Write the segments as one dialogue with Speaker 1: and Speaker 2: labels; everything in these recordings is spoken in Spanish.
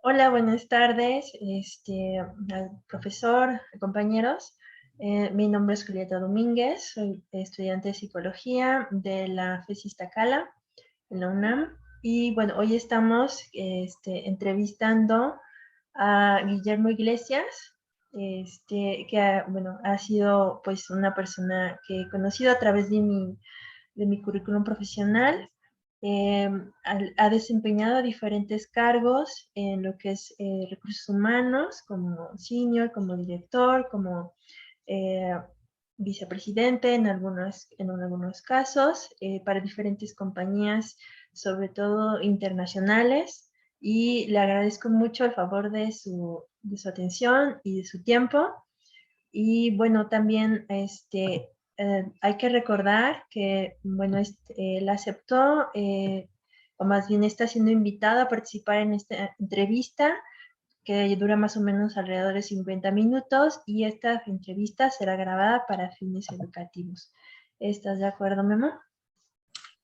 Speaker 1: Hola, buenas tardes, al profesor, compañeros. Mi nombre es Julieta Domínguez, soy estudiante de psicología de la FES Iztacala, en la UNAM. Y bueno, hoy estamos entrevistando a Guillermo Iglesias, que ha sido pues una persona que he conocido a través de mi currículum profesional. Eh, ha desempeñado diferentes cargos en lo que es recursos humanos, como senior, como director, como eh, vicepresidente en algunos casos, para diferentes compañías, sobre todo internacionales. Y le agradezco mucho el favor de su atención y de su tiempo. Y bueno, también hay que recordar que, bueno, él aceptó, o más bien está siendo invitado a participar en esta entrevista que dura más o menos alrededor de 50 minutos y esta entrevista será grabada para fines educativos. ¿Estás de acuerdo, Memo?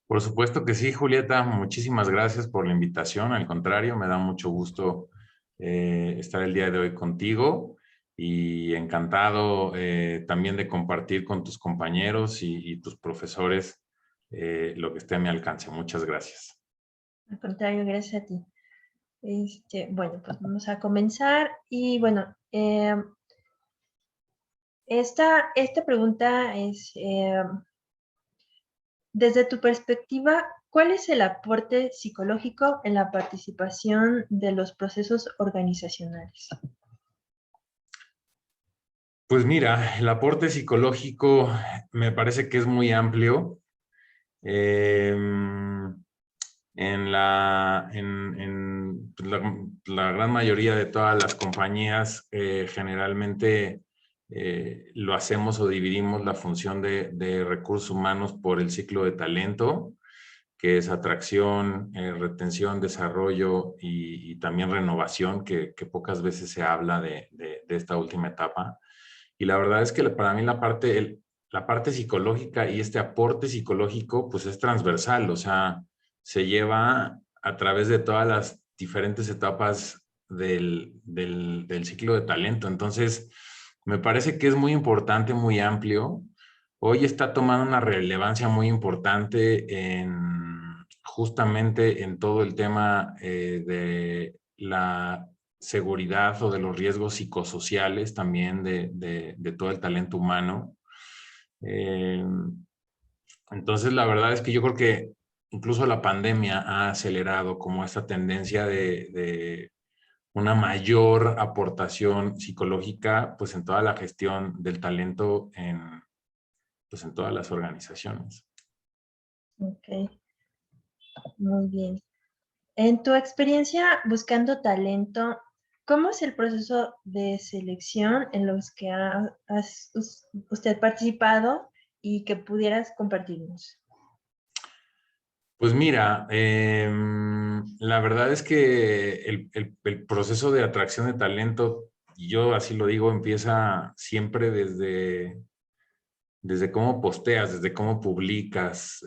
Speaker 2: Por supuesto que sí, Julieta. Muchísimas gracias por la invitación. Al contrario, me da mucho gusto estar el día de hoy contigo y encantado también de compartir con tus compañeros y tus profesores lo que esté a mi alcance. Muchas gracias.
Speaker 1: Al contrario, gracias a ti. Bueno, pues vamos a comenzar y bueno, esta pregunta es, desde tu perspectiva, ¿cuál es el aporte psicológico en la participación de los procesos organizacionales?
Speaker 2: Pues mira, el aporte psicológico me parece que es muy amplio. En la gran mayoría de todas las compañías generalmente lo hacemos o dividimos la función de recursos humanos por el ciclo de talento, que es atracción, retención, desarrollo y también renovación, que pocas veces se habla de esta última etapa. Y la verdad es que para mí la parte psicológica y este aporte psicológico pues es transversal, o sea, se lleva a través de todas las diferentes etapas del ciclo de talento. Entonces, me parece que es muy importante, muy amplio. Hoy está tomando una relevancia muy importante justamente en todo el tema de la seguridad o de los riesgos psicosociales también de todo el talento humano. Eh, entonces, la verdad es que yo creo que incluso la pandemia ha acelerado como esta tendencia de una mayor aportación psicológica pues en toda la gestión del talento pues en todas las organizaciones.
Speaker 1: Ok, muy bien. En tu experiencia buscando talento, ¿cómo es el proceso de selección en los que usted participado y que pudieras compartirnos?
Speaker 2: Pues mira, la verdad es que el proceso de atracción de talento, y yo así lo digo, empieza siempre desde cómo posteas, desde cómo publicas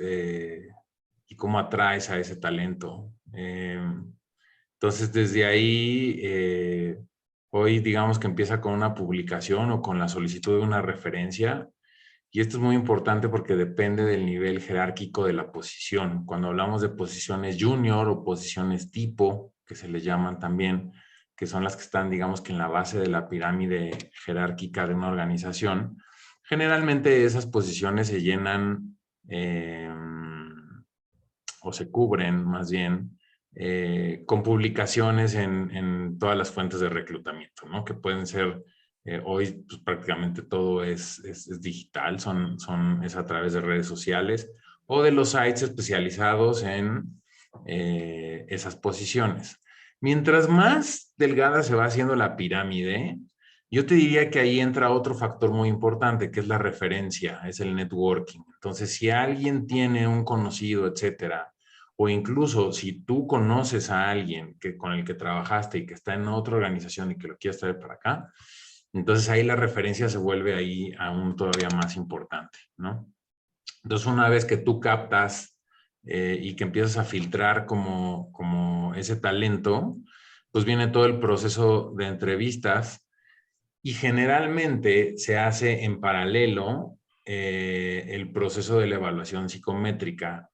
Speaker 2: y cómo atraes a ese talento. Entonces, desde ahí, hoy digamos que empieza con una publicación o con la solicitud de una referencia. Y esto es muy importante porque depende del nivel jerárquico de la posición. Cuando hablamos de posiciones junior o posiciones tipo, que se les llaman también, que son las que están, digamos que en la base de la pirámide jerárquica de una organización, generalmente esas posiciones se llenan o se cubren más bien con publicaciones en todas las fuentes de reclutamiento, ¿no? Que pueden ser hoy pues, prácticamente todo es digital, es a través de redes sociales o de los sites especializados en esas posiciones. Mientras más delgada se va haciendo la pirámide, yo te diría que ahí entra otro factor muy importante, que es la referencia, es el networking. Entonces, si alguien tiene un conocido, etcétera, o incluso si tú conoces a alguien con el que trabajaste y que está en otra organización y que lo quieres traer para acá, entonces ahí la referencia se vuelve ahí aún todavía más importante, ¿no? Entonces, una vez que tú captas y que empiezas a filtrar como ese talento, pues viene todo el proceso de entrevistas y generalmente se hace en paralelo el proceso de la evaluación psicométrica,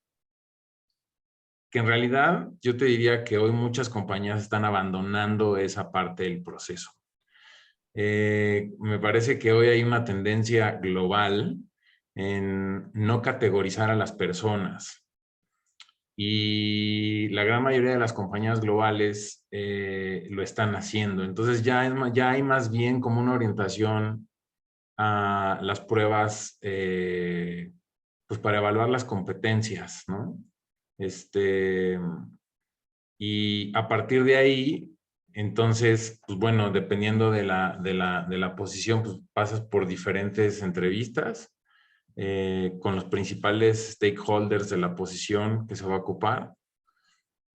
Speaker 2: que en realidad yo te diría que hoy muchas compañías están abandonando esa parte del proceso. Me parece que hoy hay una tendencia global en no categorizar a las personas. Y la gran mayoría de las compañías globales lo están haciendo. Entonces ya hay más bien como una orientación a las pruebas pues para evaluar las competencias, ¿no? Y a partir de ahí, entonces, pues bueno, dependiendo de la posición, pues pasas por diferentes entrevistas con los principales stakeholders de la posición que se va a ocupar.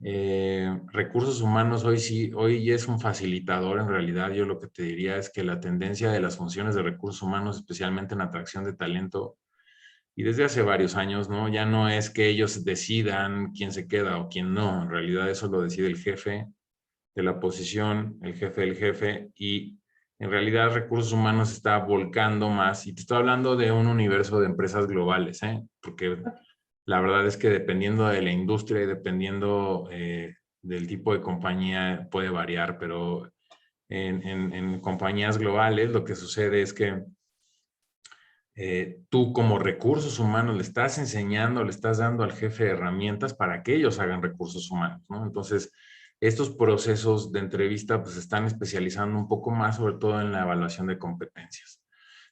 Speaker 2: Recursos humanos hoy sí, hoy es un facilitador en realidad. Yo lo que te diría es que la tendencia de las funciones de recursos humanos, especialmente en atracción de talento, y desde hace varios años, ¿no? Ya no es que ellos decidan quién se queda o quién no. En realidad eso lo decide el jefe de la posición, el jefe del jefe, y en realidad recursos humanos está volcando más. Y te estoy hablando de un universo de empresas globales, ¿eh? Porque la verdad es que dependiendo de la industria y dependiendo del tipo de compañía puede variar, pero en compañías globales lo que sucede es que tú como recursos humanos le estás enseñando, le estás dando al jefe herramientas para que ellos hagan recursos humanos, ¿no? Entonces, estos procesos de entrevista pues están especializando un poco más, sobre todo en la evaluación de competencias.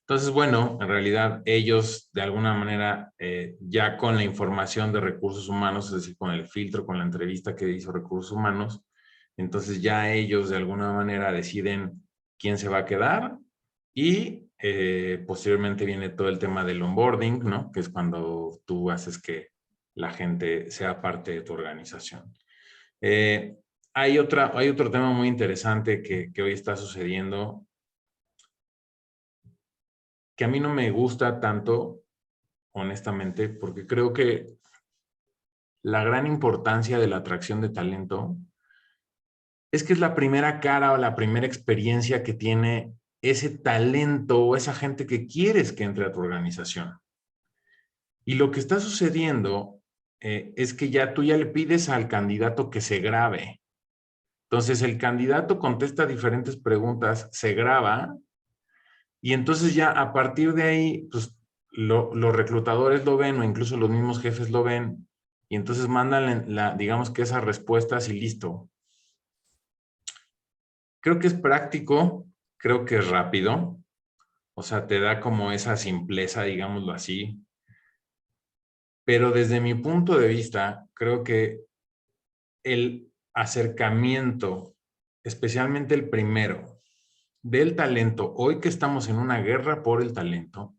Speaker 2: Entonces, bueno, en realidad ellos de alguna manera ya con la información de recursos humanos, es decir, con el filtro, con la entrevista que hizo recursos humanos, entonces ya ellos de alguna manera deciden quién se va a quedar y posteriormente viene todo el tema del onboarding, ¿no? Que es cuando tú haces que la gente sea parte de tu organización. Eh, hay otro tema muy interesante que hoy está sucediendo, que a mí no me gusta tanto, honestamente, porque creo que la gran importancia de la atracción de talento es que es la primera cara o la primera experiencia que tiene ese talento o esa gente que quieres que entre a tu organización. Y lo que está sucediendo es que ya tú ya le pides al candidato que se grabe. Entonces el candidato contesta diferentes preguntas, se graba y entonces ya a partir de ahí, pues los reclutadores lo ven o incluso los mismos jefes lo ven y entonces mandan digamos que esas respuestas y listo. Creo que es práctico, creo que es rápido, o sea, te da como esa simpleza, digámoslo así, pero desde mi punto de vista, creo que el acercamiento, especialmente el primero, del talento, hoy que estamos en una guerra por el talento,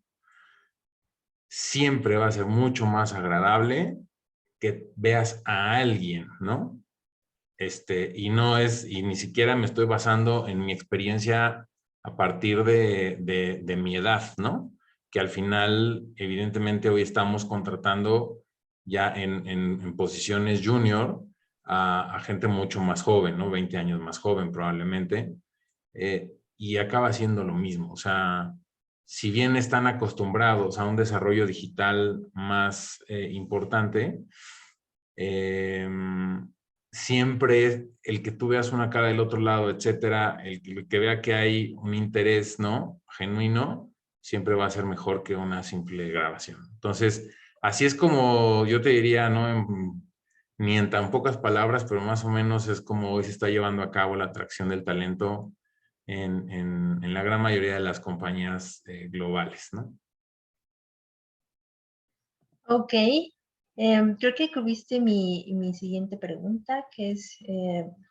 Speaker 2: siempre va a ser mucho más agradable que veas a alguien, ¿no? Y ni siquiera me estoy basando en mi experiencia a partir de mi edad, ¿no? Que al final, evidentemente, hoy estamos contratando ya en posiciones junior a gente mucho más joven, ¿no? 20 años más joven probablemente, y acaba siendo lo mismo. O sea, si bien están acostumbrados a un desarrollo digital más importante, eh, siempre el que tú veas una cara del otro lado, etcétera, el que vea que hay un interés, ¿no? Genuino, siempre va a ser mejor que una simple grabación. Entonces, así es como yo te diría, ¿no? Ni en tan pocas palabras, pero más o menos es como hoy se está llevando a cabo la atracción del talento en la gran mayoría de las compañías globales, ¿no?
Speaker 1: Ok, creo que cubriste mi siguiente pregunta, que es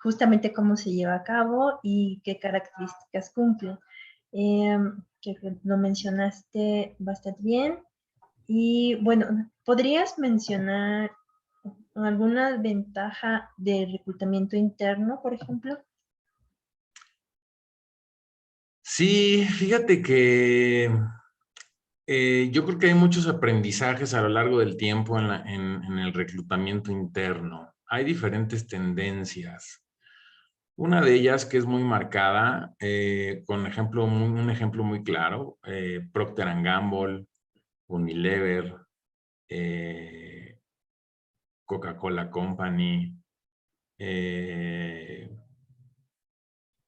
Speaker 1: justamente cómo se lleva a cabo y qué características cumple. Que lo mencionaste bastante bien. Y bueno, ¿podrías mencionar alguna ventaja de reclutamiento interno, por ejemplo?
Speaker 2: Sí, fíjate que Yo creo que hay muchos aprendizajes a lo largo del tiempo en el reclutamiento interno. Hay diferentes tendencias. Una de ellas que es muy marcada, con un ejemplo muy claro, Procter & Gamble, Unilever, eh, Coca-Cola Company, eh,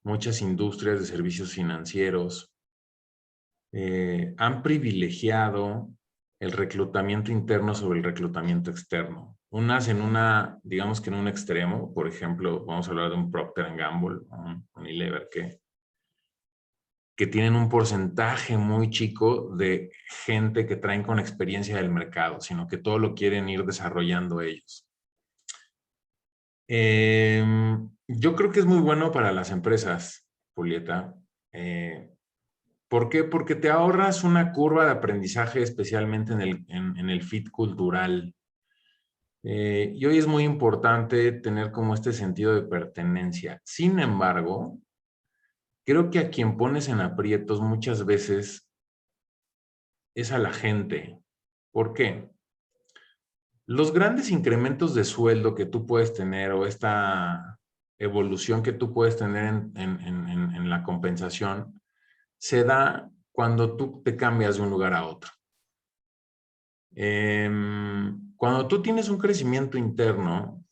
Speaker 2: muchas industrias de servicios financieros, han privilegiado el reclutamiento interno sobre el reclutamiento externo. Unas digamos que en un extremo, por ejemplo, vamos a hablar de un Procter & Gamble, un Unilever, que tienen un porcentaje muy chico de gente que traen con experiencia del mercado, sino que todo lo quieren ir desarrollando ellos. Yo creo que es muy bueno para las empresas, Julieta. ¿Por qué? Porque te ahorras una curva de aprendizaje, especialmente en el fit cultural. Y hoy es muy importante tener como este sentido de pertenencia. Sin embargo, creo que a quien pones en aprietos muchas veces es a la gente. ¿Por qué? Los grandes incrementos de sueldo que tú puedes tener o esta evolución que tú puedes tener en la compensación se da cuando tú te cambias de un lugar a otro. Cuando tú tienes un crecimiento interno,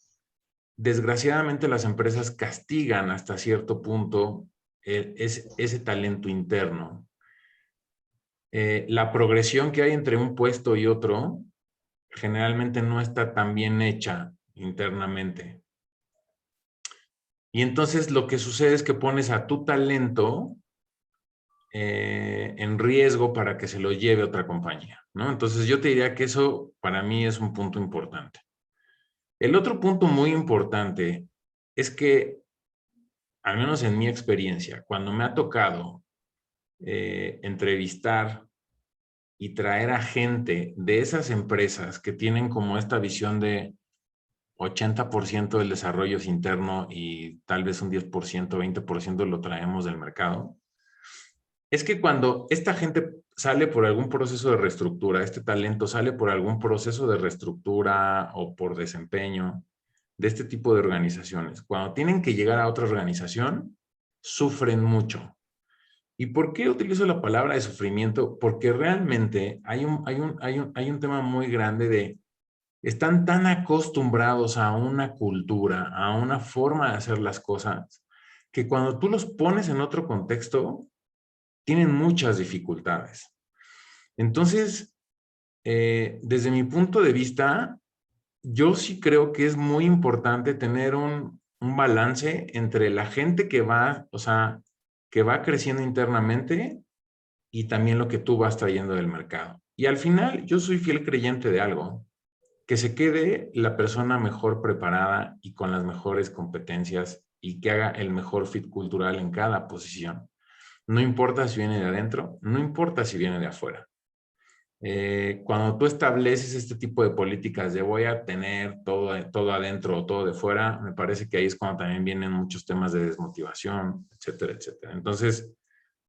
Speaker 2: desgraciadamente las empresas castigan hasta cierto punto ese talento interno. La progresión que hay entre un puesto y otro generalmente no está tan bien hecha internamente. Y entonces lo que sucede es que pones a tu talento en riesgo para que se lo lleve otra compañía, ¿no? Entonces yo te diría que eso para mí es un punto importante. El otro punto muy importante es que, al menos en mi experiencia, cuando me ha tocado entrevistar y traer a gente de esas empresas que tienen como esta visión de 80% del desarrollo es interno y tal vez un 10%, 20% lo traemos del mercado, es que cuando esta gente sale por algún proceso de reestructura, este talento sale por algún proceso de reestructura o por desempeño de este tipo de organizaciones, cuando tienen que llegar a otra organización, sufren mucho. ¿Y por qué utilizo la palabra de sufrimiento? Porque realmente hay un tema muy grande de están tan acostumbrados a una cultura, a una forma de hacer las cosas, que cuando tú los pones en otro contexto, tienen muchas dificultades. Entonces, desde mi punto de vista, yo sí creo que es muy importante tener un balance entre la gente que va, o sea, que va creciendo internamente y también lo que tú vas trayendo del mercado. Y al final, yo soy fiel creyente de algo, que se quede la persona mejor preparada y con las mejores competencias y que haga el mejor fit cultural en cada posición. No importa si viene de adentro, no importa si viene de afuera. Cuando tú estableces este tipo de políticas de voy a tener todo adentro o todo de fuera, me parece que ahí es cuando también vienen muchos temas de desmotivación, etcétera, etcétera. Entonces,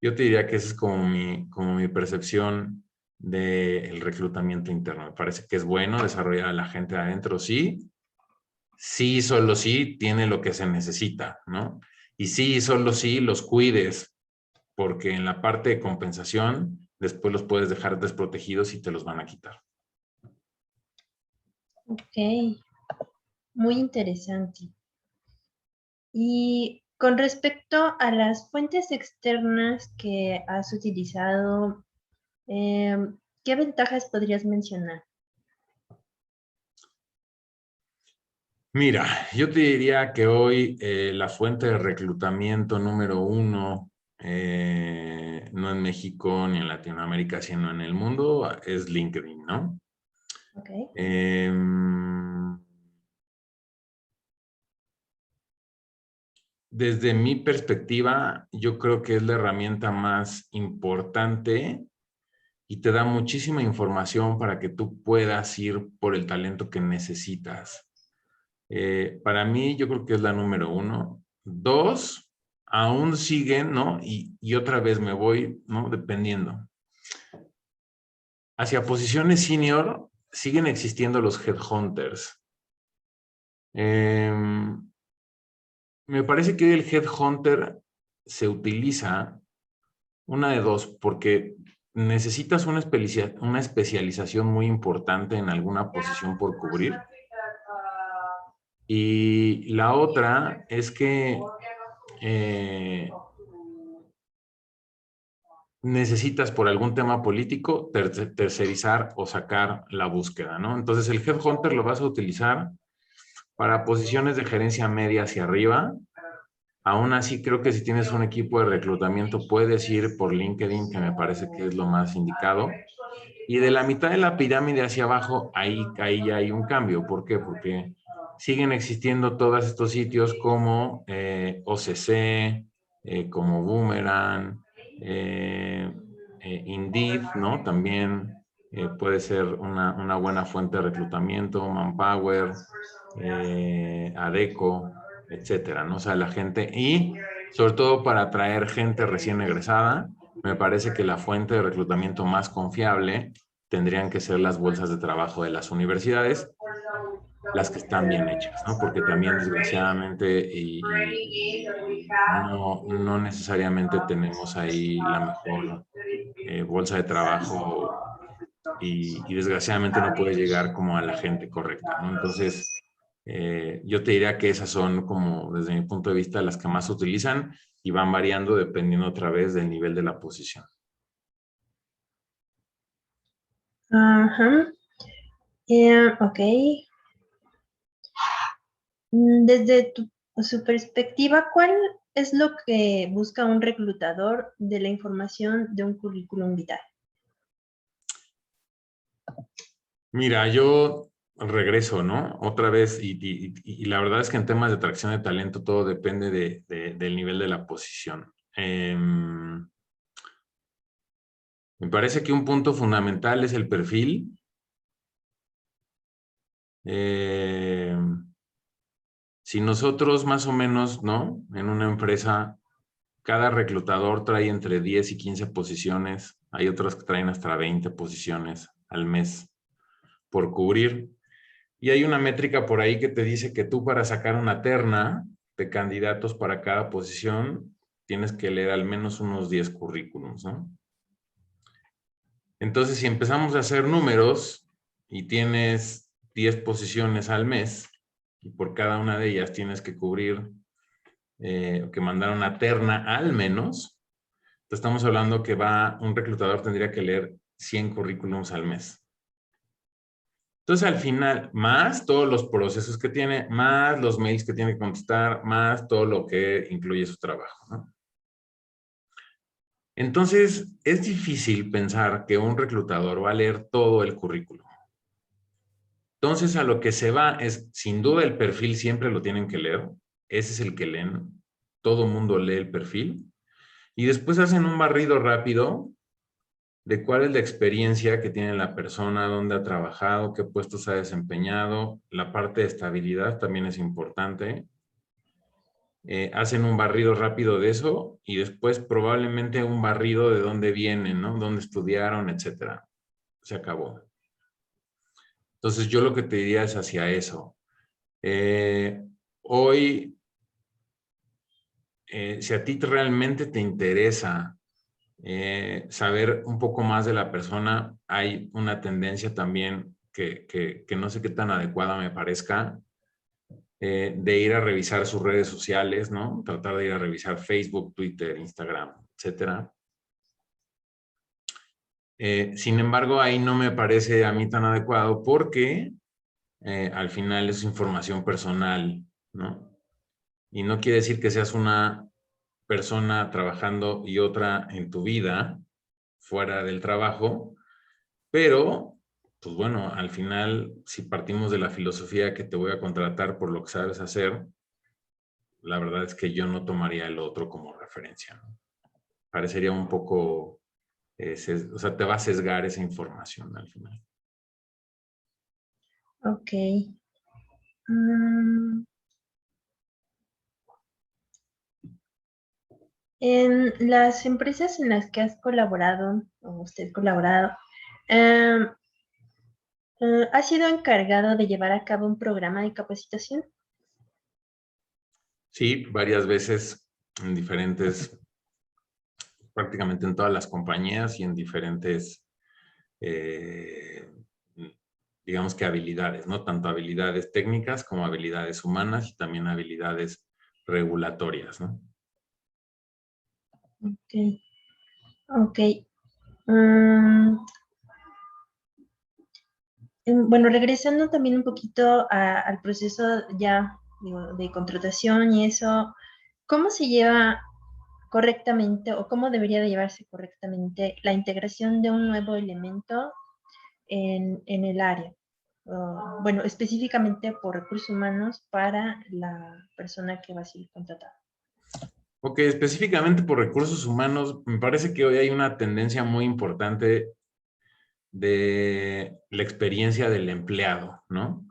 Speaker 2: yo te diría que esa es como mi percepción del reclutamiento interno. Me parece que es bueno desarrollar a la gente adentro, sí. Sí, solo sí tiene lo que se necesita, ¿no? Y sí, solo sí los cuides, porque en la parte de compensación después los puedes dejar desprotegidos y te los van a quitar.
Speaker 1: Ok, muy interesante. Y con respecto a las fuentes externas que has utilizado, ¿qué ventajas podrías mencionar?
Speaker 2: Mira, yo te diría que hoy la fuente de reclutamiento número uno, no en México ni en Latinoamérica, sino en el mundo, es LinkedIn, ¿no?
Speaker 1: Ok.
Speaker 2: Desde mi perspectiva, yo creo que es la herramienta más importante y te da muchísima información para que tú puedas ir por el talento que necesitas. Para mí, yo creo que es la número uno. Dos, aún siguen, ¿no? Y otra vez me voy, ¿no? Dependiendo. hacia posiciones senior siguen existiendo los headhunters. Me parece que el headhunter se utiliza una de dos, porque necesitas una especialización muy importante en alguna posición por cubrir. Y la otra es que necesitas por algún tema político tercerizar o sacar la búsqueda, ¿no? Entonces el headhunter lo vas a utilizar para posiciones de gerencia media hacia arriba. Aún así, creo que si tienes un equipo de reclutamiento, puedes ir por LinkedIn, que me parece que es lo más indicado. Y de la mitad de la pirámide hacia abajo, ahí ya hay un cambio. ¿Por qué? Porque siguen existiendo todos estos sitios como OCC, como Boomerang, Indeed, ¿no? También puede ser una buena fuente de reclutamiento, Manpower, Adecco, etcétera, ¿no? O sea, la gente, y sobre todo para atraer gente recién egresada, me parece que la fuente de reclutamiento más confiable tendrían que ser las bolsas de trabajo de las universidades, las que están bien hechas, ¿no? Porque también, desgraciadamente, no necesariamente tenemos ahí la mejor bolsa de trabajo y desgraciadamente no puede llegar como a la gente correcta, ¿no? Entonces, yo te diría que esas son como, desde mi punto de vista, las que más se utilizan y van variando dependiendo otra vez del nivel de la posición.
Speaker 1: Ajá. Ok. Desde su perspectiva, ¿cuál es lo que busca un reclutador de la información de un currículum vitae?
Speaker 2: Mira, yo regreso, ¿no? Otra vez, y la verdad es que en temas de atracción de talento todo depende del nivel de la posición. Me parece que un punto fundamental es el perfil. Si nosotros más o menos, ¿no? En una empresa, cada reclutador trae entre 10 y 15 posiciones, hay otros que traen hasta 20 posiciones al mes por cubrir. Y hay una métrica por ahí que te dice que tú para sacar una terna de candidatos para cada posición tienes que leer al menos unos 10 currículums, ¿no? Entonces, si empezamos a hacer números y tienes 10 posiciones al mes y por cada una de ellas tienes que cubrir, que mandar una terna al menos, estamos hablando que un reclutador tendría que leer 100 currículums al mes. Entonces, al final, más todos los procesos que tiene, más los mails que tiene que contestar, más todo lo que incluye su trabajo, ¿no? Entonces, es difícil pensar que un reclutador va a leer todo el currículum. Entonces, a lo que se va es, sin duda, el perfil siempre lo tienen que leer. Ese es el que leen. Todo mundo lee el perfil. Y después hacen un barrido rápido de cuál es la experiencia que tiene la persona, dónde ha trabajado, qué puestos ha desempeñado. La parte de estabilidad también es importante. Hacen un barrido rápido de eso y después probablemente un barrido de dónde vienen, ¿no? Dónde estudiaron, etcétera. Se acabó. Entonces yo lo que te diría es hacia eso. Hoy, si a ti realmente te interesa saber un poco más de la persona, hay una tendencia también que no sé qué tan adecuada me parezca, de ir a revisar sus redes sociales, ¿no? Tratar de ir a revisar Facebook, Twitter, Instagram, etcétera. Sin embargo, ahí no me parece a mí tan adecuado porque al final es información personal, ¿no? Y no quiere decir que seas una persona trabajando y otra en tu vida, fuera del trabajo, pero, pues bueno, al final, si partimos de la filosofía que te voy a contratar por lo que sabes hacer, la verdad es que yo no tomaría el otro como referencia, ¿no? Parecería un poco, o sea, te va a sesgar esa información al final.
Speaker 1: Ok. En las empresas en las que has colaborado, o usted colaborado, Em, ¿Has sido encargado de llevar a cabo un programa de capacitación?
Speaker 2: Sí, varias veces en diferentes, prácticamente en todas las compañías y en diferentes, digamos que habilidades, ¿no? Tanto habilidades técnicas como habilidades humanas y también habilidades regulatorias, ¿no?
Speaker 1: Ok, ok. Mm, bueno, regresando también un poquito al proceso ya digo, de contratación y eso, ¿cómo se lleva correctamente o cómo debería de llevarse correctamente la integración de un nuevo elemento en el área? Bueno, específicamente por recursos humanos para la persona que va a ser contratada.
Speaker 2: Ok, específicamente por recursos humanos, me parece que hoy hay una tendencia muy importante de la experiencia del empleado, ¿no?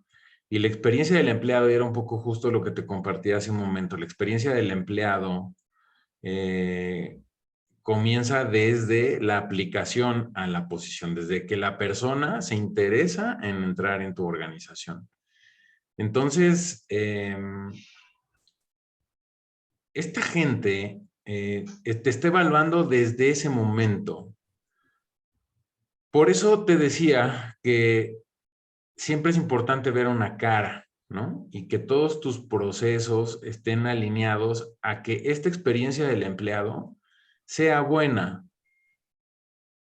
Speaker 2: Y la experiencia del empleado era un poco justo lo que te compartí hace un momento. La experiencia del empleado comienza desde la aplicación a la posición, desde que la persona se interesa en entrar en tu organización. Entonces, esta gente te está evaluando desde ese momento. Por eso te decía que siempre es importante ver una cara, ¿no? Y que todos tus procesos estén alineados a que esta experiencia del empleado sea buena.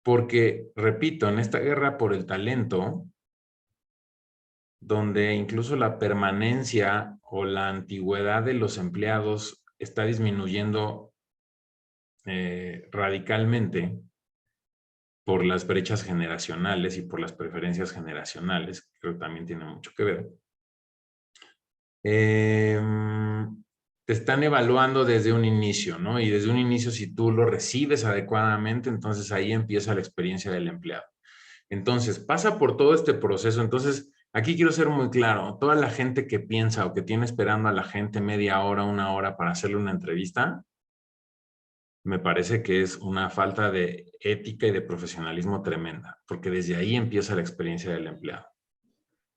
Speaker 2: Porque, repito, en esta guerra por el talento, donde incluso la permanencia o la antigüedad de los empleados está disminuyendo radicalmente por las brechas generacionales y por las preferencias generacionales, que creo que también tiene mucho que ver. Te están evaluando desde un inicio, ¿no? Y desde un inicio, si tú lo recibes adecuadamente, entonces ahí empieza la experiencia del empleado. Entonces, pasa por todo este proceso. Entonces, aquí quiero ser muy claro. Toda la gente que piensa o que tiene esperando a la gente media hora, una hora para hacerle una entrevista, me parece que es una falta de ética y de profesionalismo tremenda, porque desde ahí empieza la experiencia del empleado.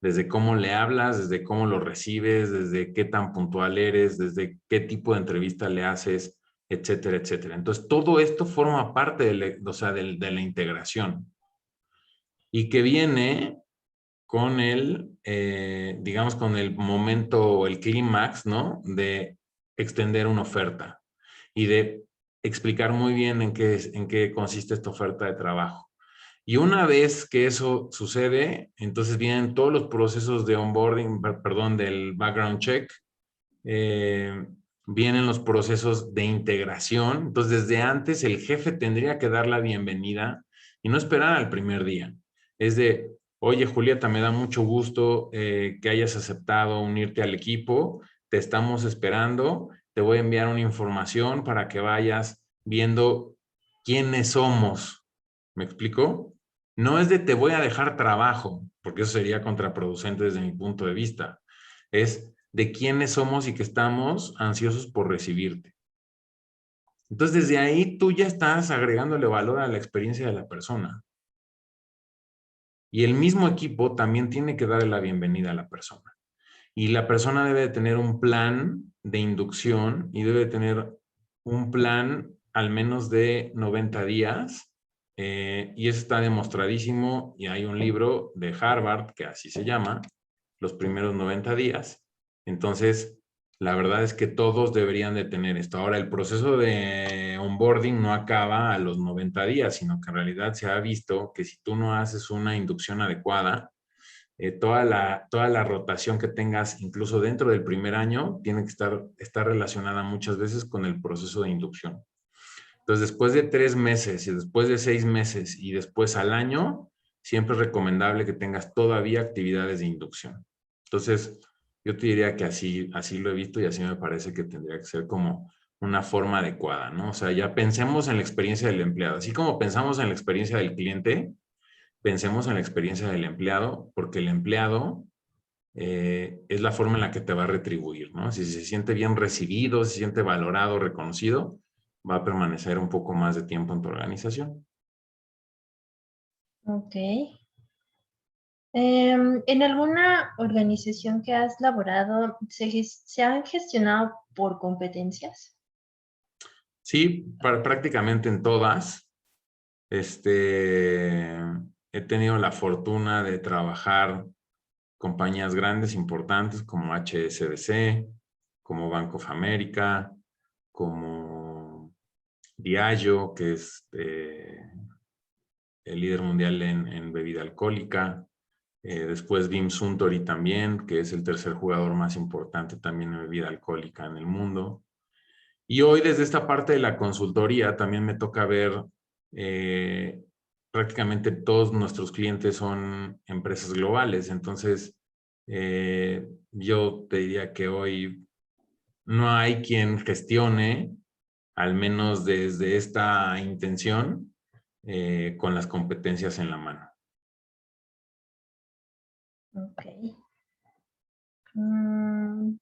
Speaker 2: Desde cómo le hablas, desde cómo lo recibes, desde qué tan puntual eres, desde qué tipo de entrevista le haces, etcétera, etcétera. Entonces, todo esto forma parte de la integración y que viene con el, digamos, con el momento o el clímax, ¿no? De extender una oferta y de explicar muy bien en qué consiste esta oferta de trabajo. Y una vez que eso sucede, entonces vienen todos los procesos de onboarding, perdón, del background check, eh, vienen los procesos de integración. Entonces, desde antes el jefe tendría que dar la bienvenida y no esperar al primer día. Es de, oye, Julieta, me da mucho gusto que hayas aceptado unirte al equipo. Te estamos esperando. Te voy a enviar una información para que vayas viendo quiénes somos. ¿Me explico? No es de te voy a dejar trabajo, porque eso sería contraproducente desde mi punto de vista. Es de quiénes somos y que estamos ansiosos por recibirte. Entonces, desde ahí tú ya estás agregándole valor a la experiencia de la persona. Y el mismo equipo también tiene que darle la bienvenida a la persona. Y la persona debe de tener un plan de inducción y debe de tener un plan al menos de 90 días. Y eso está demostradísimo. Y hay un libro de Harvard que así se llama, Los primeros 90 días. Entonces, la verdad es que todos deberían de tener esto. Ahora, el proceso de onboarding no acaba a los 90 días, sino que en realidad se ha visto que si tú no haces una inducción adecuada, toda la rotación que tengas, incluso dentro del primer año, tiene que estar relacionada muchas veces con el proceso de inducción. Entonces, después de 3 meses y después de 6 meses y después al año, siempre es recomendable que tengas todavía actividades de inducción. Entonces, yo te diría que así lo he visto y así me parece que tendría que ser como una forma adecuada, ¿no? O sea, ya pensemos en la experiencia del empleado. Así como pensamos en la experiencia del cliente, pensemos en la experiencia del empleado, porque el empleado es la forma en la que te va a retribuir, ¿no? Si se siente bien recibido, se siente valorado, reconocido, va a permanecer un poco más de tiempo en tu organización.
Speaker 1: Ok. ¿En alguna organización que has laborado se han gestionado por competencias?
Speaker 2: Sí, prácticamente en todas. He tenido la fortuna de trabajar compañías grandes, importantes, como HSBC, como Bank of America, como Diageo, que es el líder mundial en bebida alcohólica. Después Vim Suntory también, que es el tercer jugador más importante también en bebida alcohólica en el mundo. Y hoy desde esta parte de la consultoría también me toca ver prácticamente todos nuestros clientes son empresas globales. Entonces, yo te diría que hoy no hay quien gestione, al menos desde esta intención, con las competencias en la mano.
Speaker 1: Ok. Mm,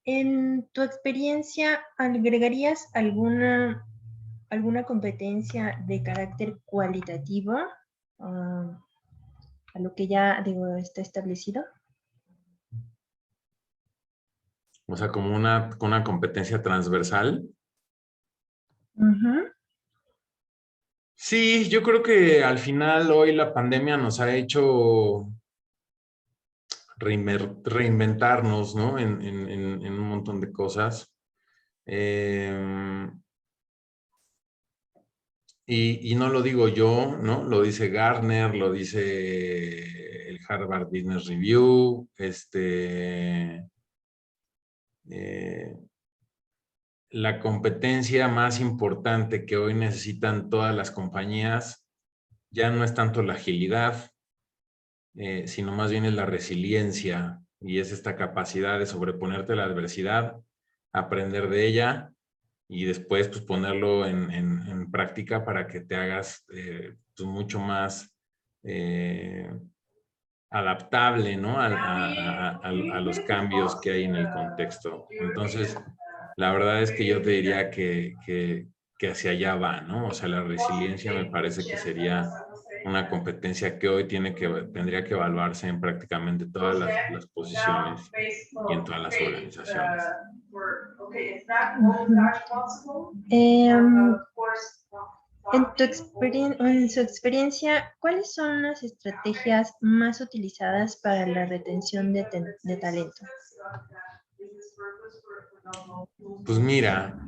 Speaker 1: En tu experiencia, ¿agregarías alguna competencia de carácter cualitativo a lo que ya digo está establecido?
Speaker 2: O sea, como una competencia transversal.
Speaker 1: Ujú.
Speaker 2: Sí, yo creo que al final hoy la pandemia nos ha hecho reinventarnos, ¿no? En un montón de cosas. Y no lo digo yo, ¿no? Lo dice Gartner, lo dice el Harvard Business Review, la competencia más importante que hoy necesitan todas las compañías ya no es tanto la agilidad, sino más bien es la resiliencia y es esta capacidad de sobreponerte a la adversidad, aprender de ella y después pues ponerlo en práctica para que te hagas pues, mucho más adaptable, ¿no? A los cambios que hay en el contexto. Entonces, la verdad es que yo te diría que hacia allá va, ¿no? O sea, la resiliencia me parece que sería una competencia que hoy tendría que evaluarse en prácticamente todas las posiciones y en todas las organizaciones.
Speaker 1: Ujú. En su experiencia, ¿cuáles son las estrategias más utilizadas para la retención de talento?
Speaker 2: Pues mira,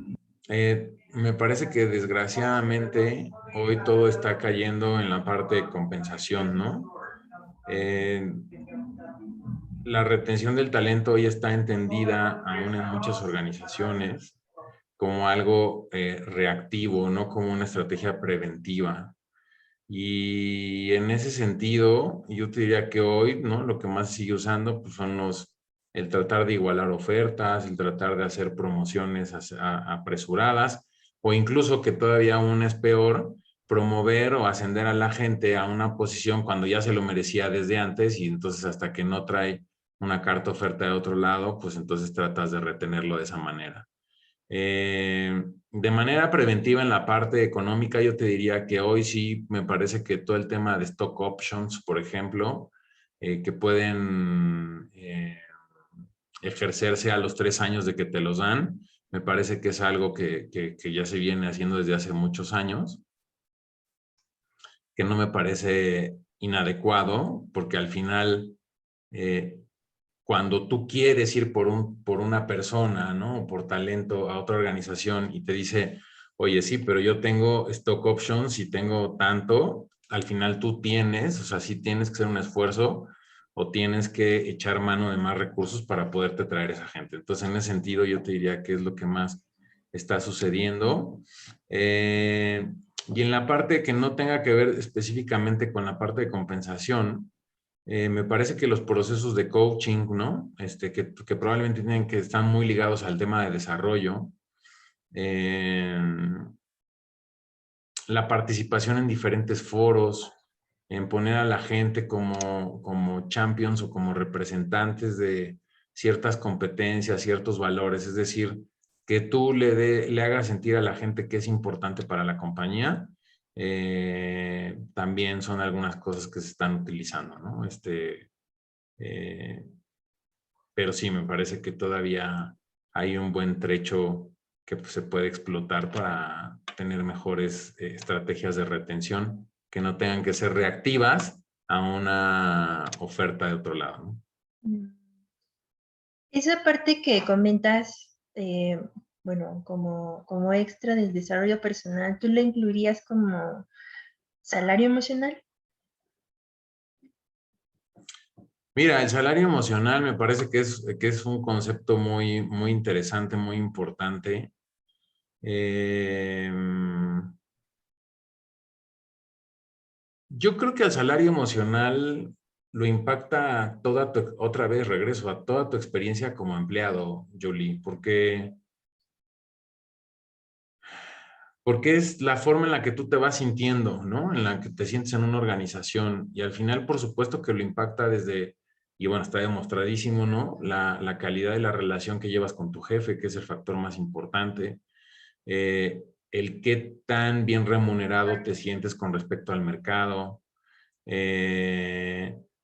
Speaker 2: me parece que desgraciadamente hoy todo está cayendo en la parte de compensación, ¿no? Eh, la retención del talento hoy está entendida aún en muchas organizaciones como algo reactivo, no como una estrategia preventiva. Y en ese sentido, yo te diría que hoy, ¿no? Lo que más se sigue usando pues son el tratar de igualar ofertas, el tratar de hacer promociones apresuradas, o incluso que todavía aún es peor, promover o ascender a la gente a una posición cuando ya se lo merecía desde antes y entonces hasta que no trae una carta oferta de otro lado, pues entonces tratas de retenerlo de esa manera. De manera preventiva en la parte económica, yo te diría que hoy sí me parece que todo el tema de stock options, por ejemplo, que pueden ejercerse a los 3 años de que te los dan, me parece que es algo que ya se viene haciendo desde hace muchos años, que no me parece inadecuado, porque al final eh, cuando tú quieres ir por una persona, ¿no? O por talento a otra organización y te dice, oye, sí, pero yo tengo stock options y tengo tanto, al final tú tienes, o sea, sí tienes que hacer un esfuerzo o tienes que echar mano de más recursos para poderte traer esa gente. Entonces, en ese sentido, yo te diría que es lo que más está sucediendo. Y en la parte que no tenga que ver específicamente con la parte de compensación, me parece que los procesos de coaching, ¿no? Que probablemente tienen que estar muy ligados al tema de desarrollo. Eh, la participación en diferentes foros, en poner a la gente como champions o como representantes de ciertas competencias, ciertos valores. Es decir, que tú le hagas sentir a la gente que es importante para la compañía, también son algunas cosas que se están utilizando, ¿no? Pero sí, me parece que todavía hay un buen trecho que pues, se puede explotar para tener mejores estrategias de retención que no tengan que ser reactivas a una oferta de otro lado, ¿no?
Speaker 1: Esa parte que comentas, bueno, como extra del desarrollo personal, ¿tú lo incluirías como salario emocional?
Speaker 2: Mira, el salario emocional me parece que es un concepto muy, muy interesante, muy importante. Yo creo que el salario emocional lo impacta otra vez regreso a toda tu experiencia como empleado, Julie, porque es la forma en la que tú te vas sintiendo, ¿no? En la que te sientes en una organización. Y al final, por supuesto que lo impacta desde, y bueno, está demostradísimo, ¿no? La calidad de la relación que llevas con tu jefe, que es el factor más importante. El qué tan bien remunerado te sientes con respecto al mercado.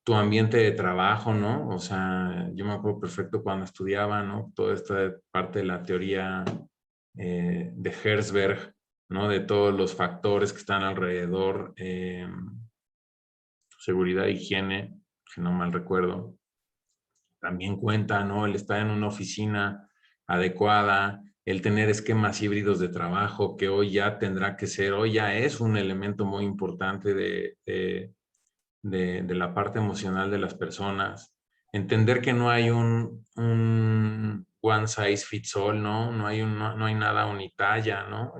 Speaker 2: Tu ambiente de trabajo, ¿no? O sea, yo me acuerdo perfecto cuando estudiaba, ¿no? Toda esta parte de la teoría de Herzberg, ¿no? De todos los factores que están alrededor, seguridad e higiene, si no mal recuerdo. También cuenta, ¿no? El estar en una oficina adecuada, el tener esquemas híbridos de trabajo, que hoy ya tendrá que ser, hoy ya es un elemento muy importante de la parte emocional de las personas. Entender que no hay un one size fits all, ¿no? No hay nada unitalla, ¿no?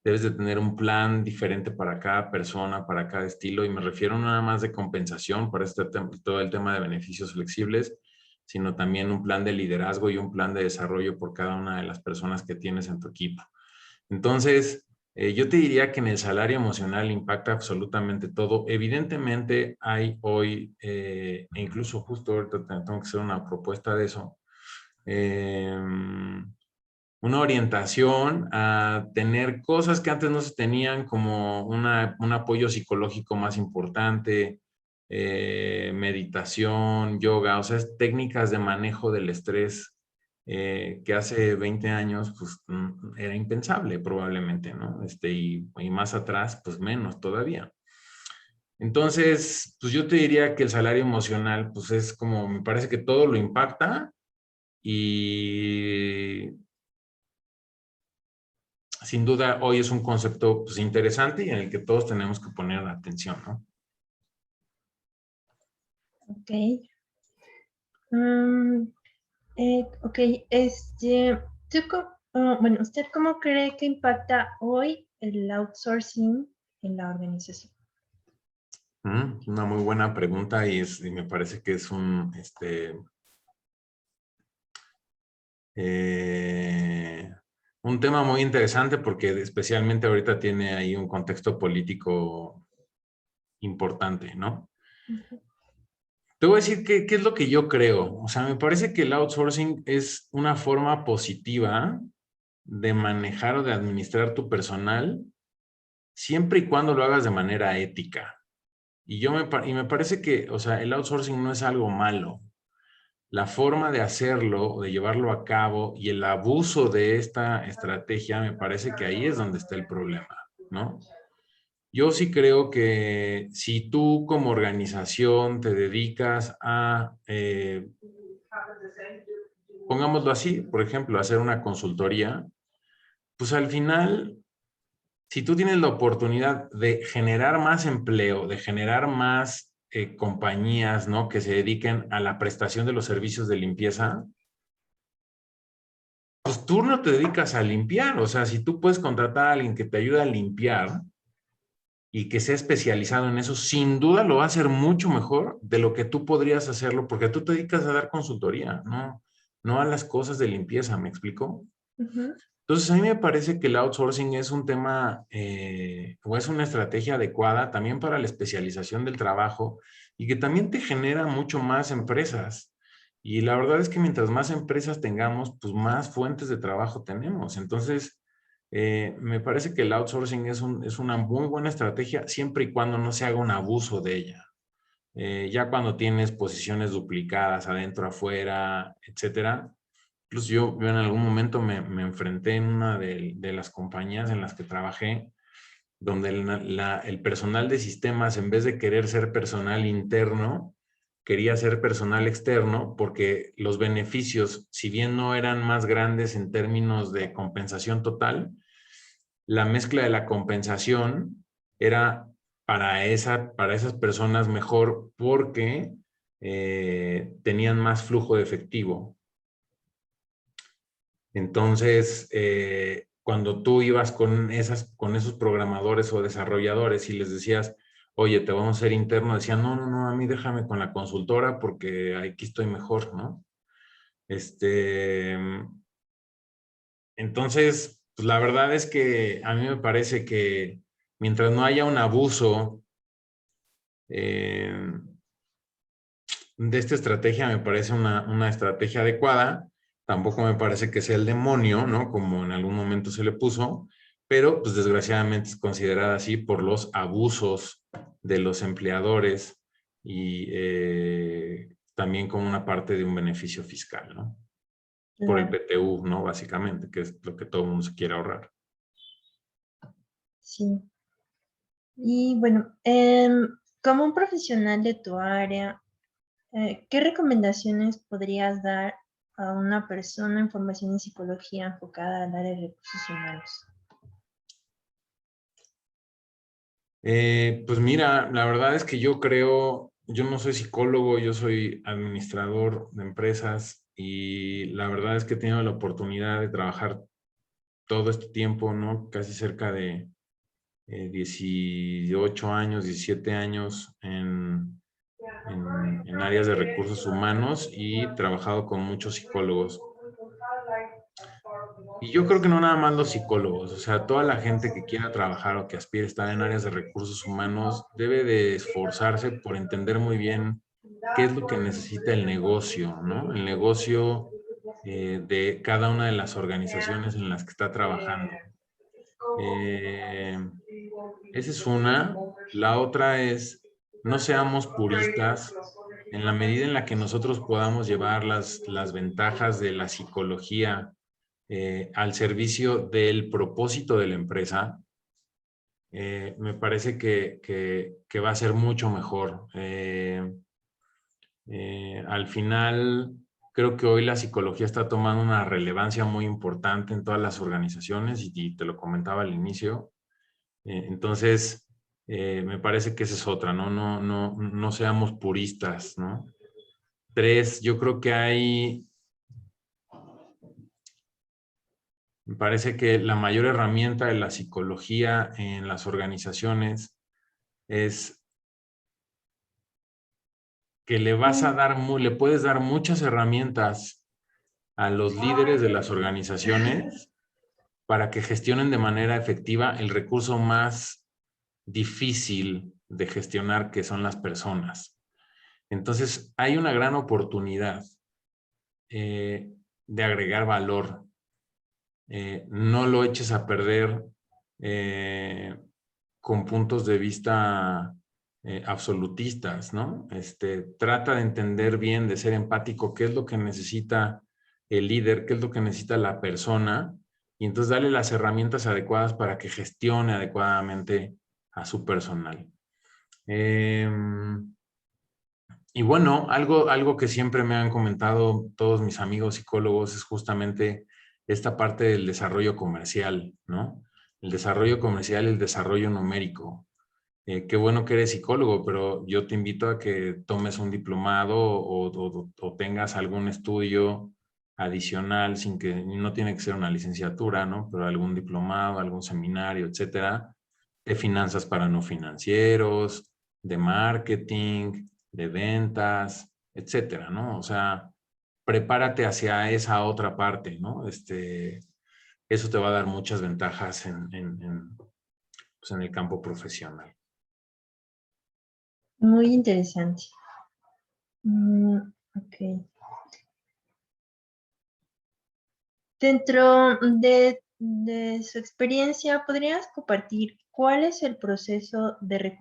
Speaker 2: Debes de tener un plan diferente para cada persona, para cada estilo, y me refiero no nada más de compensación para todo el tema de beneficios flexibles, sino también un plan de liderazgo y un plan de desarrollo por cada una de las personas que tienes en tu equipo. Entonces, yo te diría que en el salario emocional impacta absolutamente todo. Evidentemente hay hoy, e incluso justo ahorita tengo que hacer una propuesta de eso, una orientación a tener cosas que antes no se tenían, como un apoyo psicológico más importante, meditación, yoga, o sea, técnicas de manejo del estrés que hace 20 años pues era impensable probablemente, ¿no? Y más atrás, pues menos todavía. Entonces, pues yo te diría que el salario emocional, pues es como, me parece que todo lo impacta y sin duda hoy es un concepto pues, interesante y en el que todos tenemos que poner atención, ¿no?
Speaker 1: Ok. Ok, bueno, ¿usted cómo cree que impacta hoy el outsourcing en la organización?
Speaker 2: Una muy buena pregunta y me parece que es un tema muy interesante porque especialmente ahorita tiene ahí un contexto político importante, ¿no?
Speaker 1: Ujú.
Speaker 2: Te voy a decir qué es lo que yo creo. O sea, me parece que el outsourcing es una forma positiva de manejar o de administrar tu personal siempre y cuando lo hagas de manera ética. Y me parece que, o sea, el outsourcing no es algo malo. La forma de hacerlo, de llevarlo a cabo y el abuso de esta estrategia, me parece que ahí es donde está el problema, ¿no? Yo sí creo que si tú como organización te dedicas a, pongámoslo así, por ejemplo, hacer una consultoría, pues al final, si tú tienes la oportunidad de generar más empleo, de generar más compañías, ¿no? Que se dediquen a la prestación de los servicios de limpieza, pues tú no te dedicas a limpiar. O sea, si tú puedes contratar a alguien que te ayude a limpiar y que sea especializado en eso, sin duda lo va a hacer mucho mejor de lo que tú podrías hacerlo, porque tú te dedicas a dar consultoría, ¿no? No a las cosas de limpieza, ¿me explico?
Speaker 1: Ujú.
Speaker 2: Entonces, a mí me parece que el outsourcing es un tema o es una estrategia adecuada también para la especialización del trabajo y que también te genera mucho más empresas. Y la verdad es que mientras más empresas tengamos, pues más fuentes de trabajo tenemos. Entonces, me parece que el outsourcing es una muy buena estrategia siempre y cuando no se haga un abuso de ella. Ya cuando tienes posiciones duplicadas adentro, afuera, etcétera. Incluso yo en algún momento me enfrenté en una de las compañías en las que trabajé, donde el personal de sistemas, en vez de querer ser personal interno, quería ser personal externo, porque los beneficios, si bien no eran más grandes en términos de compensación total, la mezcla de la compensación era para esas personas mejor porque tenían más flujo de efectivo. Entonces, cuando tú ibas con esos programadores o desarrolladores y les decías, oye, te vamos a ser interno, decían, no, no, no, a mí déjame con la consultora porque aquí estoy mejor, ¿no? Entonces, pues la verdad es que a mí me parece que mientras no haya un abuso eh, de esta estrategia, me parece una estrategia adecuada. Tampoco me parece que sea el demonio, ¿no? Como en algún momento se le puso, pero pues desgraciadamente es considerada así por los abusos de los empleadores y también como una parte de un beneficio fiscal, ¿no? Por el
Speaker 1: Claro,
Speaker 2: PTU, ¿no? Básicamente, que es lo que todo el mundo se quiere ahorrar.
Speaker 1: sí. Y bueno, como un profesional de tu área, ¿qué recomendaciones podrías dar a una persona en formación en psicología enfocada al área de recursos humanos?
Speaker 2: Pues mira, la verdad es que yo no soy psicólogo, yo soy administrador de empresas y la verdad es que he tenido la oportunidad de trabajar todo este tiempo, ¿no? Casi cerca de 18 años, 17 años en áreas de recursos humanos y trabajado con muchos psicólogos. Y yo creo que no nada más los psicólogos, o sea, toda la gente que quiera trabajar o que aspire a estar en áreas de recursos humanos debe de esforzarse por entender muy bien qué es lo que necesita el negocio, ¿no? El negocio de cada una de las organizaciones en las que está trabajando. Eh, Esa es una. La otra es, no seamos puristas en la medida en la que nosotros podamos llevar las ventajas de la psicología al servicio del propósito de la empresa, me parece que va a ser mucho mejor. Al final, creo que hoy la psicología está tomando una relevancia muy importante en todas las organizaciones y te lo comentaba al inicio. Entonces, me parece que esa es otra, ¿no? No seamos puristas, ¿no? Tres, yo creo que me parece que la mayor herramienta de la psicología en las organizaciones es que le puedes dar muchas herramientas a los líderes de las organizaciones para que gestionen de manera efectiva el recurso más difícil de gestionar, que son las personas. Entonces, hay una gran oportunidad de agregar valor. No lo eches a perder con puntos de vista absolutistas, ¿no? Trata de entender bien, de ser empático, qué es lo que necesita el líder, qué es lo que necesita la persona, y entonces darle las herramientas adecuadas para que gestione adecuadamente a su personal. Y bueno, algo que siempre me han comentado todos mis amigos psicólogos es justamente esta parte del desarrollo comercial, ¿no? El desarrollo comercial, el desarrollo numérico. Qué bueno que eres psicólogo, pero yo te invito a que tomes un diplomado o tengas algún estudio adicional, sin que no tiene que ser una licenciatura, ¿no? Pero algún diplomado, algún seminario, etcétera, de finanzas para no financieros, de marketing, de ventas, etcétera, ¿no? O sea, prepárate hacia esa otra parte, ¿no? Eso te va a dar muchas ventajas pues, en el campo profesional.
Speaker 1: Muy interesante. Ok. Dentro de su experiencia, ¿podrías compartir cuál es el proceso de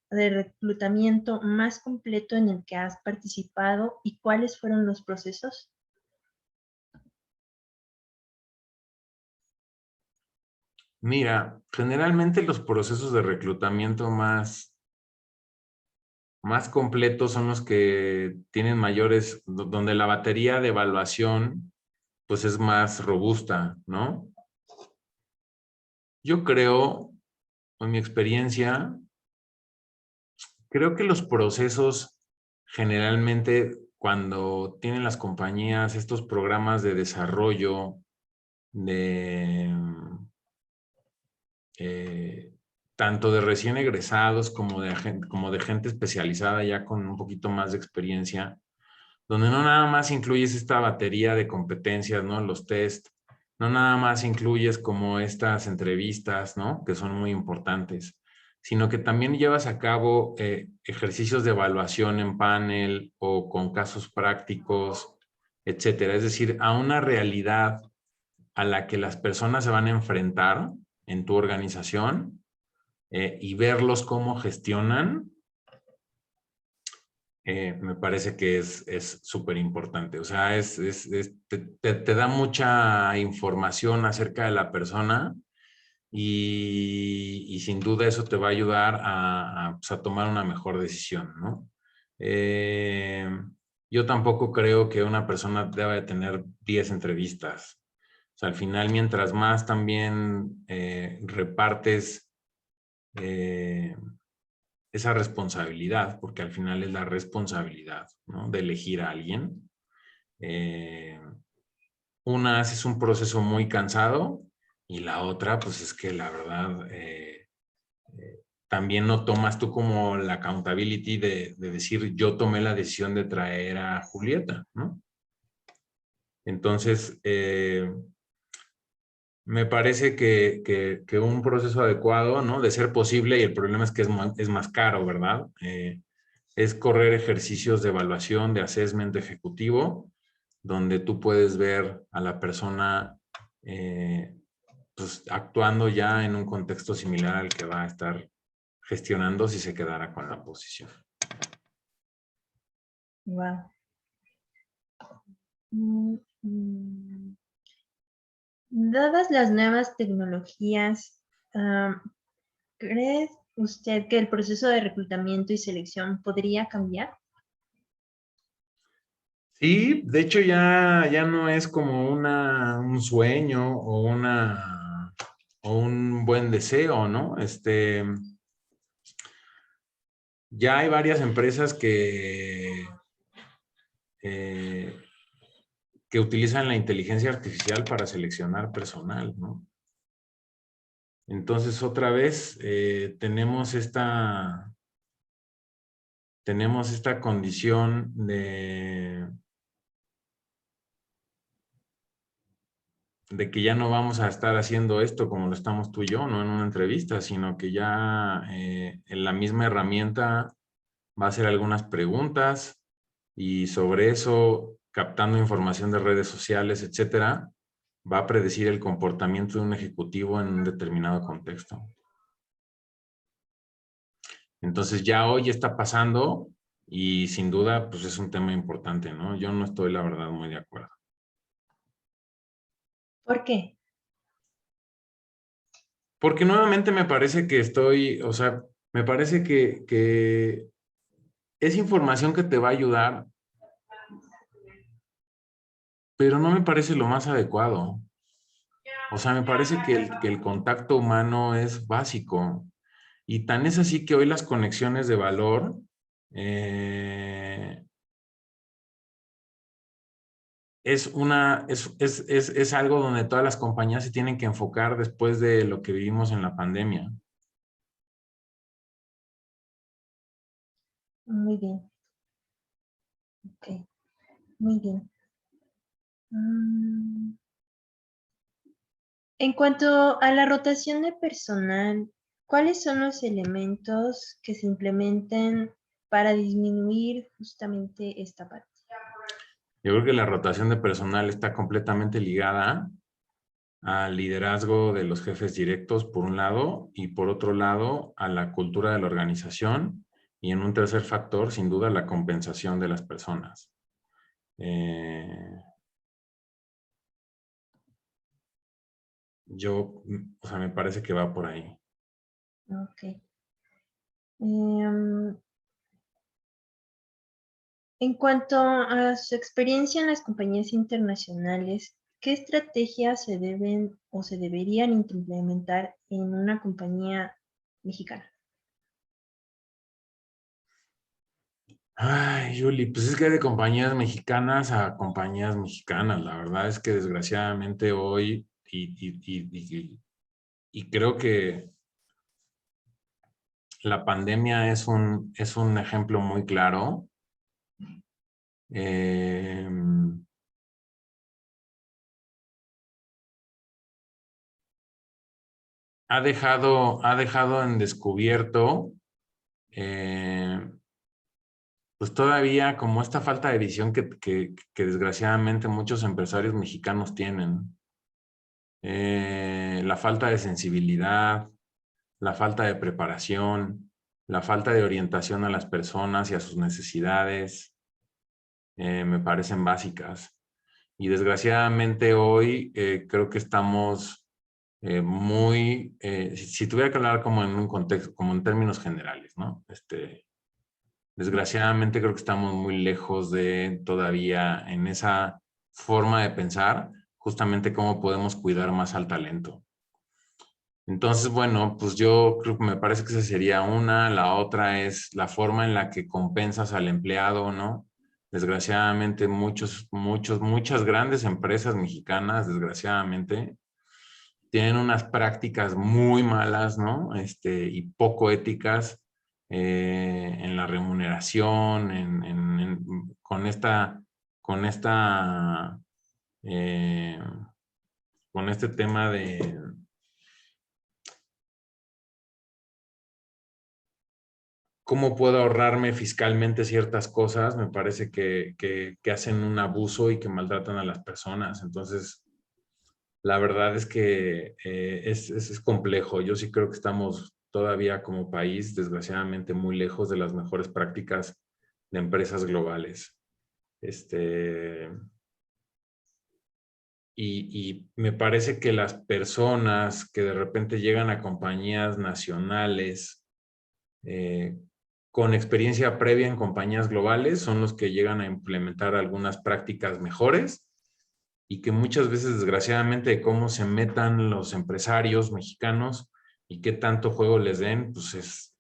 Speaker 1: reclutamiento más completo en el que has participado y cuáles fueron los procesos?
Speaker 2: Mira, generalmente los procesos de reclutamiento más completos son los que tienen mayores, donde la batería de evaluación pues es más robusta, ¿no? Yo creo, con mi experiencia, creo que los procesos generalmente cuando tienen las compañías estos programas de desarrollo de tanto de recién egresados como de gente especializada ya con un poquito más de experiencia, donde no nada más incluyes esta batería de competencias, ¿no? Los test, no nada más incluyes como estas entrevistas, ¿no? Que son muy importantes, sino que también llevas a cabo ejercicios de evaluación en panel o con casos prácticos, etcétera. Es decir, a una realidad a la que las personas se van a enfrentar en tu organización y verlos cómo gestionan, me parece que es súper importante. O sea, te da mucha información acerca de la persona y sin duda eso te va a ayudar pues, a tomar una mejor decisión, ¿no? Eh, yo tampoco creo que una persona deba de tener 10 entrevistas. O sea, al final, mientras más también repartes esa responsabilidad, porque al final es la responsabilidad, ¿no? De elegir a alguien. Una es un proceso muy cansado y la otra, pues es que la verdad, también no tomas tú como la accountability de decir yo tomé la decisión de traer a Julieta, ¿no? Entonces, me parece que un proceso adecuado, ¿no? De ser posible, y el problema es que es más caro, ¿verdad? Es correr ejercicios de evaluación, de assessment ejecutivo, donde tú puedes ver a la persona pues, actuando ya en un contexto similar al que va a estar gestionando si se quedara con la posición.
Speaker 1: Wow. Dadas las nuevas tecnologías, ¿cree usted que el proceso de reclutamiento y selección podría cambiar?
Speaker 2: Sí, de hecho ya no es como un sueño o un buen deseo, ¿no? Ya hay varias empresas eh, que utilizan la inteligencia artificial para seleccionar personal, ¿no? Entonces, otra vez, tenemos esta condición de que ya no vamos a estar haciendo esto como lo estamos tú y yo, no en una entrevista, sino que ya en la misma herramienta va a hacer algunas preguntas y sobre eso, captando información de redes sociales, etcétera, va a predecir el comportamiento de un ejecutivo en un determinado contexto. Entonces ya hoy está pasando y sin duda pues es un tema importante, ¿no? Yo no estoy la verdad muy de acuerdo.
Speaker 1: ¿Por qué?
Speaker 2: Porque nuevamente me parece que o sea, me parece que es información que te va a ayudar, pero no me parece lo más adecuado. O sea, me parece que el contacto humano es básico. Y tan es así que hoy las conexiones de valor es algo donde todas las compañías se tienen que enfocar después de lo que vivimos en la pandemia.
Speaker 1: Muy bien. Ok, muy bien. En cuanto a la rotación de personal, ¿cuáles son los elementos que se implementen para disminuir justamente esta parte?
Speaker 2: Yo creo que la rotación de personal está completamente ligada al liderazgo de los jefes directos, por un lado, y por otro lado, a la cultura de la organización, y en un tercer factor, sin duda, la compensación de las personas. O sea, me parece que va por ahí.
Speaker 1: Ok. En cuanto a su experiencia en las compañías internacionales, ¿qué estrategias se deben o se deberían implementar en una compañía mexicana?
Speaker 2: Ay, Yuli, pues es que hay de compañías mexicanas a compañías mexicanas. La verdad es que desgraciadamente hoy, y creo que la pandemia es un ejemplo muy claro. Eh, ha dejado en descubierto, pues todavía como esta falta de visión que desgraciadamente muchos empresarios mexicanos tienen. La falta de sensibilidad, la falta de preparación, la falta de orientación a las personas y a sus necesidades, me parecen básicas. Y desgraciadamente hoy creo que estamos si tuviera que hablar como en un contexto, como en términos generales, ¿no? Desgraciadamente creo que estamos muy lejos de todavía en esa forma de pensar justamente cómo podemos cuidar más al talento. Entonces, bueno, pues yo creo que me parece que esa sería una. La otra es la forma en la que compensas al empleado, ¿no? Desgraciadamente muchas grandes empresas mexicanas, desgraciadamente, tienen unas prácticas muy malas, ¿no? Y poco éticas en la remuneración, con esta, eh, con este tema de cómo puedo ahorrarme fiscalmente ciertas cosas. Me parece que hacen un abuso y que maltratan a las personas. Entonces, la verdad es que es complejo. Yo sí creo que estamos todavía como país, desgraciadamente, muy lejos de las mejores prácticas de empresas globales. Y me parece que las personas que de repente llegan a compañías nacionales eh, con experiencia previa en compañías globales son los que llegan a implementar algunas prácticas mejores y que muchas veces, desgraciadamente, cómo se metan los empresarios mexicanos y qué tanto juego les den, pues es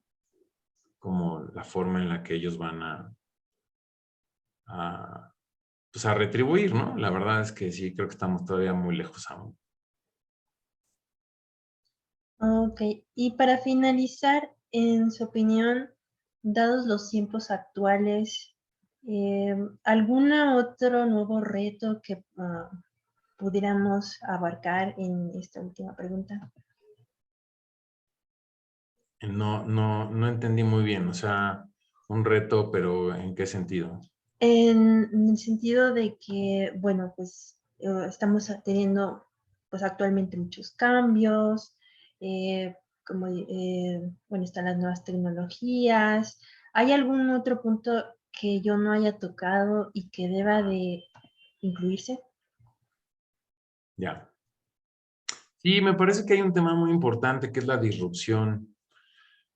Speaker 2: como la forma en la que ellos van pues a retribuir, ¿no? La verdad es que sí, creo que estamos todavía muy lejos aún.
Speaker 1: Ok, y para finalizar, en su opinión, dados los tiempos actuales, ¿algún otro nuevo reto que pudiéramos abarcar en esta última pregunta?
Speaker 2: No entendí muy bien, o sea, un reto, pero ¿en qué sentido?
Speaker 1: En el sentido de que, bueno, pues estamos teniendo pues actualmente muchos cambios, como, bueno, están las nuevas tecnologías. ¿Hay algún otro punto que yo no haya tocado y que deba de incluirse?
Speaker 2: Ya. Sí, me parece que hay un tema muy importante que es la disrupción.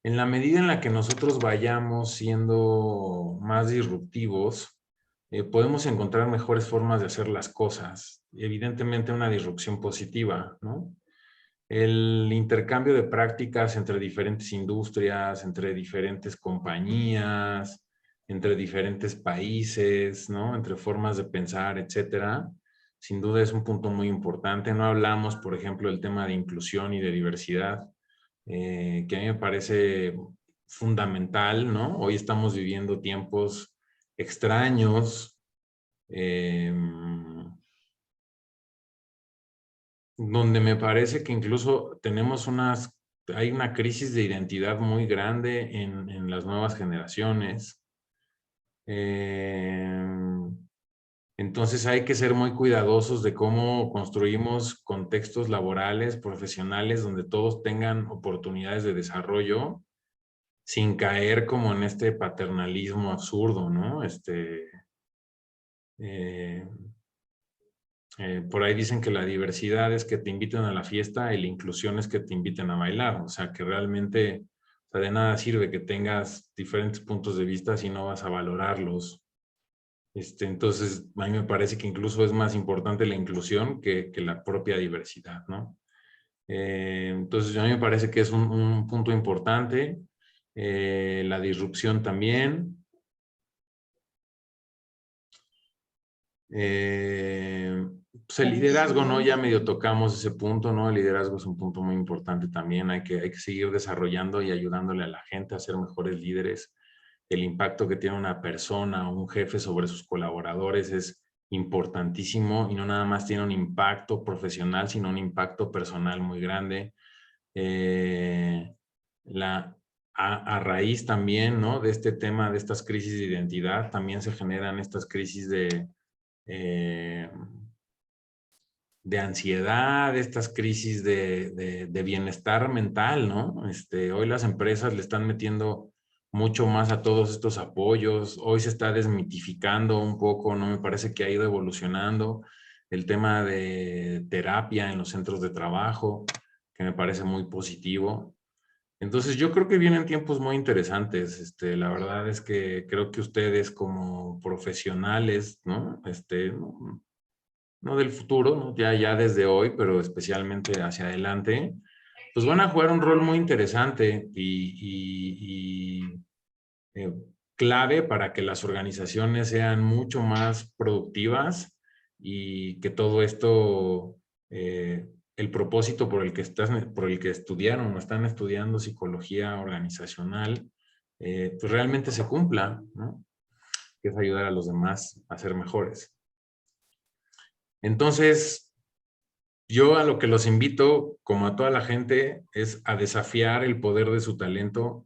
Speaker 2: En la medida en la que nosotros vayamos siendo más disruptivos, podemos encontrar mejores formas de hacer las cosas. Evidentemente una disrupción positiva, ¿no? El intercambio de prácticas entre diferentes industrias, entre diferentes compañías, entre diferentes países, ¿no? Entre formas de pensar, etcétera. Sin duda es un punto muy importante. No hablamos, por ejemplo, del tema de inclusión y de diversidad, que a mí me parece fundamental, ¿no? Hoy estamos viviendo tiempos extraños, eh, donde me parece que incluso hay una crisis de identidad muy grande en las nuevas generaciones. Entonces hay que ser muy cuidadosos de cómo construimos contextos laborales, profesionales, donde todos tengan oportunidades de desarrollo, sin caer como en este paternalismo absurdo, ¿no? Por ahí dicen que la diversidad es que te inviten a la fiesta y la inclusión es que te inviten a bailar. O sea, que realmente, o sea, de nada sirve que tengas diferentes puntos de vista si no vas a valorarlos. Entonces, a mí me parece que incluso es más importante la inclusión que la propia diversidad, ¿no? Entonces, a mí me parece que es un punto importante. La disrupción también. Pues el liderazgo, ¿no? Ya medio tocamos ese punto, ¿no? El liderazgo es un punto muy importante también. Hay que seguir desarrollando y ayudándole a la gente a ser mejores líderes. El impacto que tiene una persona o un jefe sobre sus colaboradores es importantísimo y no nada más tiene un impacto profesional, sino un impacto personal muy grande. A raíz también, ¿no? De este tema, de estas crisis de identidad, también se generan estas crisis eh, de ansiedad, estas crisis de bienestar mental, ¿no? Hoy las empresas le están metiendo mucho más a todos estos apoyos. Hoy se está desmitificando un poco, ¿no? Me parece que ha ido evolucionando el tema de terapia en los centros de trabajo, que me parece muy positivo. Entonces yo creo que vienen tiempos muy interesantes. La verdad es que creo que ustedes como profesionales, ¿no? No del futuro, ¿no? Ya desde hoy, pero especialmente hacia adelante, pues van a jugar un rol muy interesante y eh, clave para que las organizaciones sean mucho más productivas y que todo esto, el propósito por el que estudiaron o están estudiando psicología organizacional, pues realmente se cumpla, ¿no? Que es ayudar a los demás a ser mejores. Entonces, yo a lo que los invito, como a toda la gente, es a desafiar el poder de su talento.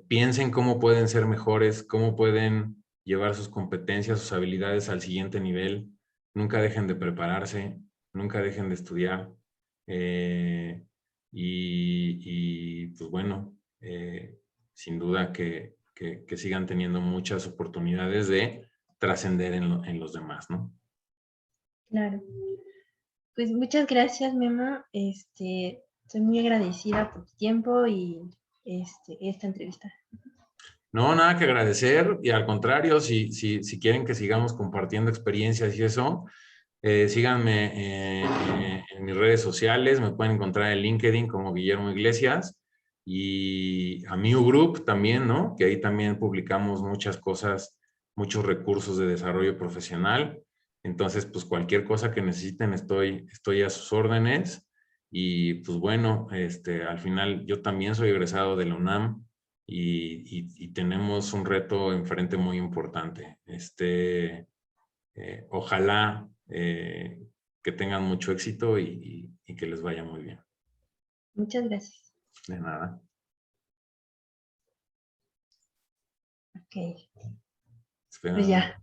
Speaker 2: Piensen cómo pueden ser mejores, cómo pueden llevar sus competencias, sus habilidades al siguiente nivel. Nunca dejen de prepararse, nunca dejen de estudiar. Pues bueno, sin duda que sigan teniendo muchas oportunidades de trascender en los demás, ¿no?
Speaker 1: Claro. Pues muchas gracias, Memo. Soy muy agradecida por tu tiempo y esta entrevista.
Speaker 2: No, nada que agradecer y al contrario, si quieren que sigamos compartiendo experiencias y eso, síganme en mis redes sociales, me pueden encontrar en LinkedIn como Guillermo Iglesias y a Miu Group también, ¿no? Que ahí también publicamos muchas cosas, muchos recursos de desarrollo profesional. Entonces, pues cualquier cosa que necesiten, estoy a sus órdenes. Y pues bueno, al final yo también soy egresado de la UNAM y tenemos un reto enfrente muy importante. Ojalá que tengan mucho éxito y que les vaya muy bien.
Speaker 1: Muchas gracias.
Speaker 2: De nada.
Speaker 1: Ok.
Speaker 2: Espera.
Speaker 1: Pues ya.